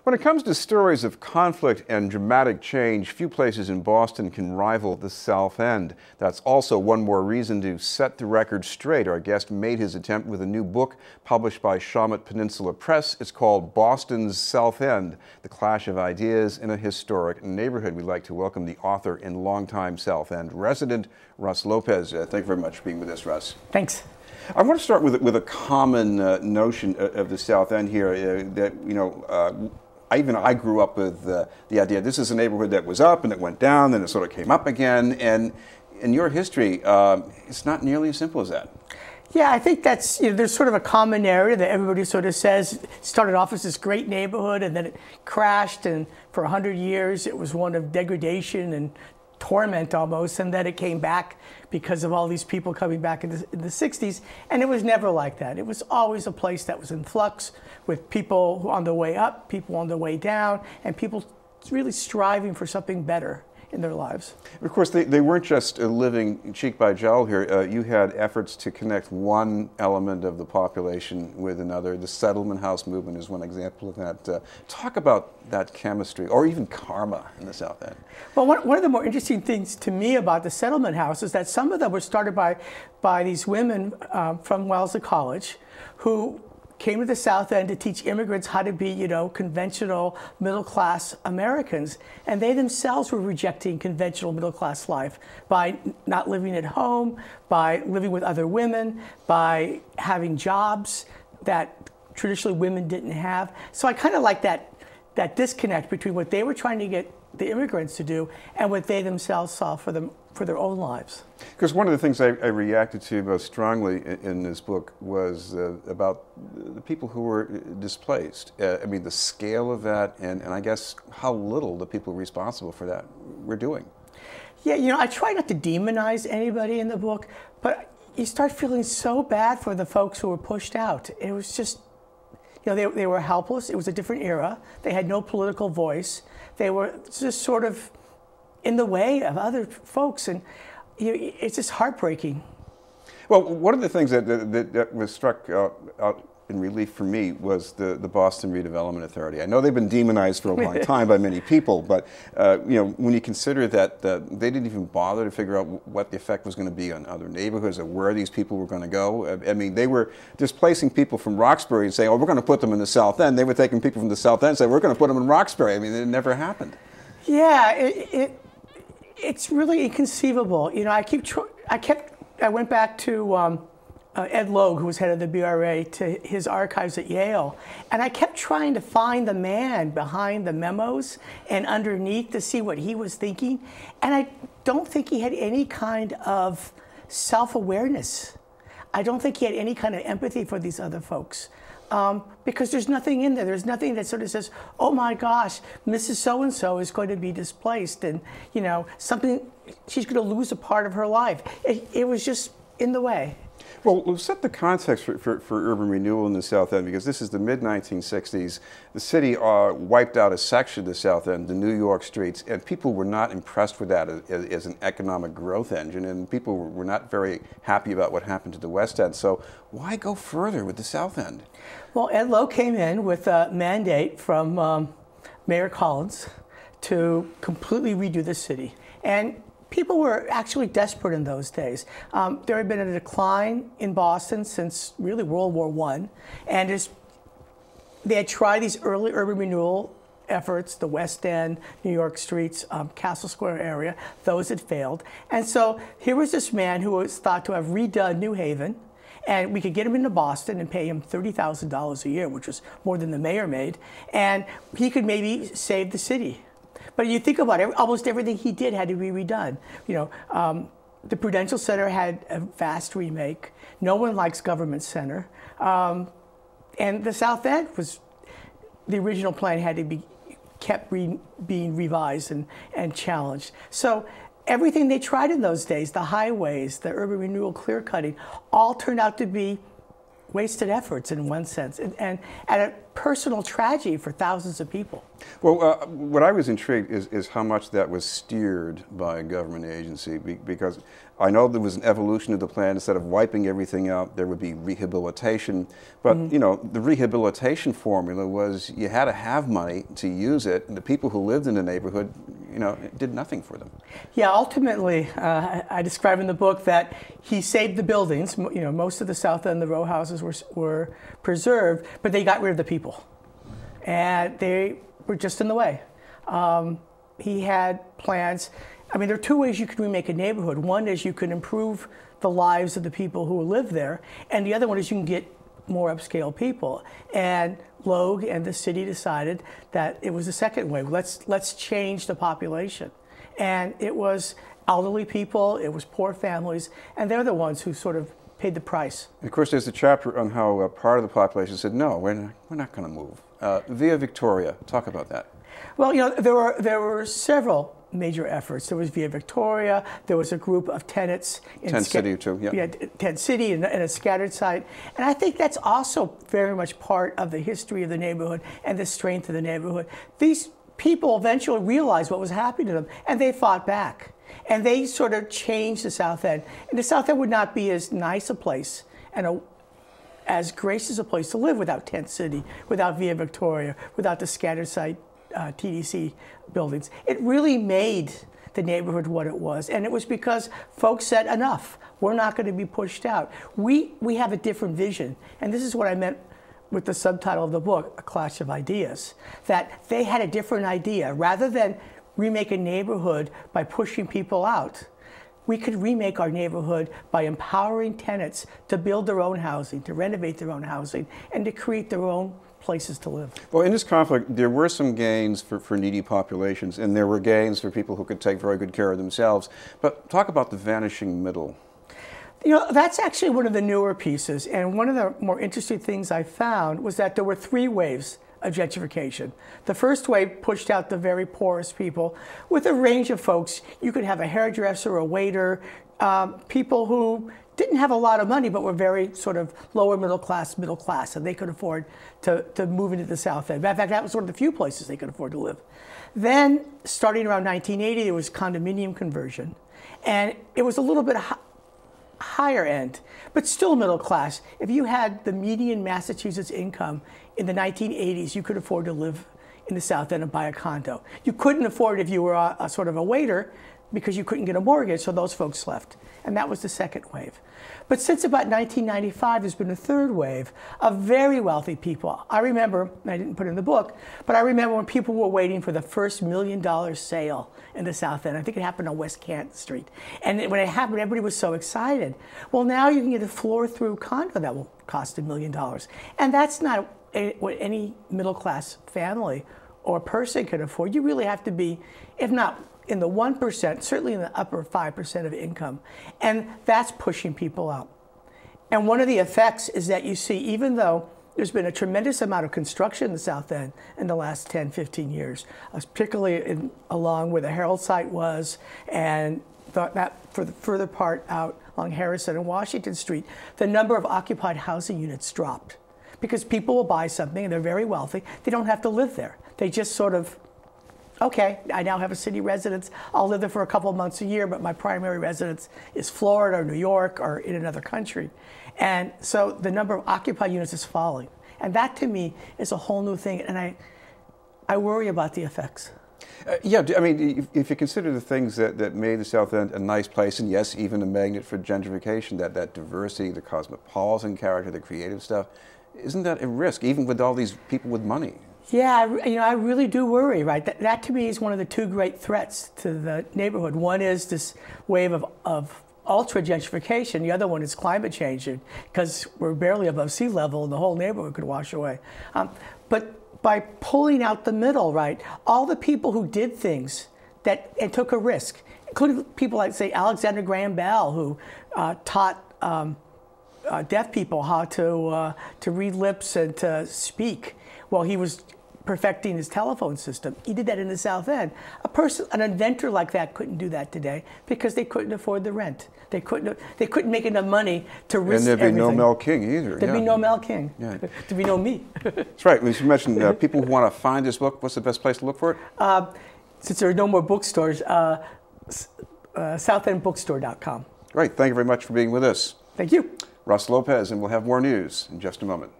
When it comes to stories of conflict and dramatic change, few places in Boston can rival the South End. That's also one more reason to set the record straight. Our guest made his attempt with a new book published by Shawmut Peninsula Press. It's called Boston's South End, The Clash of Ideas in a Historic Neighborhood. We'd like to welcome the author and longtime South End resident, Russ Lopez. Thank you very much for being with us, Russ. Thanks. I want to start with a common notion of the South End here that, I grew up with the idea this is a neighborhood that was up and it went down, then it sort of came up again. And in your history, it's not nearly as simple as that. Yeah, I think that's, there's sort of a common narrative that everybody sort of says started off as this great neighborhood and then it crashed, and for 100 years it was one of degradation and torment almost, and then it came back because of all these people coming back in the 60s, and it was never like that. It was always a place that was in flux, with people on the way up, people on the way down, and people really striving for something better in their lives. Of course, they weren't just living cheek by jowl here. You had efforts to connect one element of the population with another. The settlement house movement is one example of that. Talk about that chemistry, or even karma in the South End. Well, one of the more interesting things to me about the settlement house is that some of them were started by these women from Wellesley College who came to the South End to teach immigrants how to be, conventional middle-class Americans. And they themselves were rejecting conventional middle-class life by not living at home, by living with other women, by having jobs that traditionally women didn't have. So I kind of like that disconnect between what they were trying to get the immigrants to do and what they themselves saw for their own lives. Because one of the things I reacted to most strongly in this book was about the people who were displaced. I mean, the scale of that, and I guess how little the people responsible for that were doing. Yeah, I try not to demonize anybody in the book, but you start feeling so bad for the folks who were pushed out. It was just, they were helpless. It was a different era. They had no political voice. They were just sort of in the way of other folks, and it's just heartbreaking. Well, one of the things that was struck out in relief for me was the Boston Redevelopment Authority. I know they've been demonized for a long time by many people, but when you consider that they didn't even bother to figure out what the effect was going to be on other neighborhoods or where these people were going to go. I mean, they were displacing people from Roxbury and saying, "Oh, we're going to put them in the South End." They were taking people from the South End and saying, "We're going to put them in Roxbury." I mean, it never happened. Yeah, it's really inconceivable. I went back to Ed Logue, who was head of the BRA, to his archives at Yale, and I kept trying to find the man behind the memos and underneath to see what he was thinking, and I don't think he had any kind of self-awareness. I don't think he had any kind of empathy for these other folks. Because there's nothing in there. There's nothing that sort of says, "Oh my gosh, Mrs. So-and-so is going to be displaced, and she's going to lose a part of her life." It was just in the way. Well, we'll set the context for urban renewal in the South End, because this is the mid-1960s. The city wiped out a section of the South End, the New York streets, and people were not impressed with that as an economic growth engine, and people were not very happy about what happened to the West End. So why go further with the South End? Well, Ed Logue came in with a mandate from Mayor Collins to completely redo the city. And people were actually desperate in those days. There had been a decline in Boston since really World War I, and they had tried these early urban renewal efforts, the West End, New York streets, Castle Square area. Those had failed. And so here was this man who was thought to have redone New Haven, and we could get him into Boston and pay him $30,000 a year, which was more than the mayor made, and he could maybe save the city. But you think about it, almost everything he did had to be redone. The Prudential Center had a vast remake. No one likes Government Center. And the South End the original plan had to be kept being revised and challenged. So everything they tried in those days, the highways, the urban renewal clear cutting, all turned out to be wasted efforts in one sense, and a personal tragedy for thousands of people. Well, what I was intrigued is how much that was steered by a government agency, because I know there was an evolution of the plan. Instead of wiping everything out, there would be rehabilitation. But you know, the rehabilitation formula was you had to have money to use it, and the people who lived in the neighborhood, you know, it did nothing for them. Yeah, ultimately, I describe in the book that he saved the buildings. You know, most of the south end of the row houses were preserved, but they got rid of the people, and they were just in the way. He had plans. I mean, there are two ways you can remake a neighborhood. One is you can improve the lives of the people who live there, and the other one is you can get more upscale people. And Logue and the city decided that it was the second way. Let's change the population. And it was elderly people, it was poor families, and they're the ones who sort of paid the price. And of course, there's a chapter on how part of the population said, no, we're not going to move. Via Victoria, talk about that. Well, you know, there were several major efforts. There was Via Victoria, there was a group of tenants in Tent City too, yeah. Yeah, Tent City and a scattered site. And I think that's also very much part of the history of the neighborhood and the strength of the neighborhood. These people eventually realized what was happening to them, and they fought back. And they sort of changed the South End. And the South End would not be as nice a place and as gracious a place to live without Tent City, without Via Victoria, without the scattered site TDC buildings. It really made the neighborhood what it was, and it was because folks said, enough, we're not going to be pushed out. We have a different vision, and this is what I meant with the subtitle of the book, A Clash of Ideas, that they had a different idea. Rather than remake a neighborhood by pushing people out, we could remake our neighborhood by empowering tenants to build their own housing, to renovate their own housing, and to create their own places to live. Well, in this conflict, there were some gains for needy populations, and there were gains for people who could take very good care of themselves. But talk about the vanishing middle. You know, that's actually one of the newer pieces, and one of the more interesting things I found was that there were three waves of gentrification. The first wave pushed out the very poorest people with a range of folks. You could have a hairdresser, a waiter, people who didn't have a lot of money but were very sort of lower middle class, and they could afford to move into the South End. In fact, that was one of the few places they could afford to live. Then, starting around 1980, there was condominium conversion, and it was a little bit higher end, but still middle class. If you had the median Massachusetts income in the 1980s, you could afford to live in the South End and buy a condo. You couldn't afford if you were a sort of a waiter because you couldn't get a mortgage, so those folks left. And that was the second wave. But since about 1995, there's been a third wave of very wealthy people. I remember, and I didn't put it in the book, but I remember when people were waiting for the first $1 million sale in the South End. I think it happened on West Canton Street. And when it happened, everybody was so excited. Well, now you can get a floor-through condo that will cost $1 million. And that's not what any middle-class family or person can afford. You really have to be, if not in the 1%, certainly in the upper 5% of income. And that's pushing people out. And one of the effects is that you see, even though there's been a tremendous amount of construction in the South End in the last 10, 15 years, particularly along where the Herald site was, and that for the further part out along Harrison and Washington Street, the number of occupied housing units dropped. Because people will buy something and they're very wealthy, they don't have to live there. They just sort of, okay, I now have a city residence. I'll live there for a couple of months a year, but my primary residence is Florida or New York or in another country. And so the number of occupied units is falling. And that, to me, is a whole new thing. And I worry about the effects. Yeah, I mean, if you consider the things that made the South End a nice place, and yes, even a magnet for gentrification, that diversity, the cosmopolitan character, the creative stuff, isn't that a risk, even with all these people with money? Yeah, I really do worry, right? That to me is one of the two great threats to the neighborhood. One is this wave of ultra gentrification. The other one is climate change, because we're barely above sea level and the whole neighborhood could wash away. But by pulling out the middle, right, all the people who did things and took a risk, including people like, say, Alexander Graham Bell, who taught deaf people how to read lips and to speak. Well, he was perfecting his telephone system. He did that in the South End. An inventor like that couldn't do that today because they couldn't afford the rent. They couldn't make enough money to risk everything. And there'd be everything. no Mel King either. There'd be no Mel King. Yeah. There'd be no me. That's right. As you mentioned, people who want to find this book, what's the best place to look for it? Since there are no more bookstores, southendbookstore.com. Great. Thank you very much for being with us. Thank you. Russ Lopez, and we'll have more news in just a moment.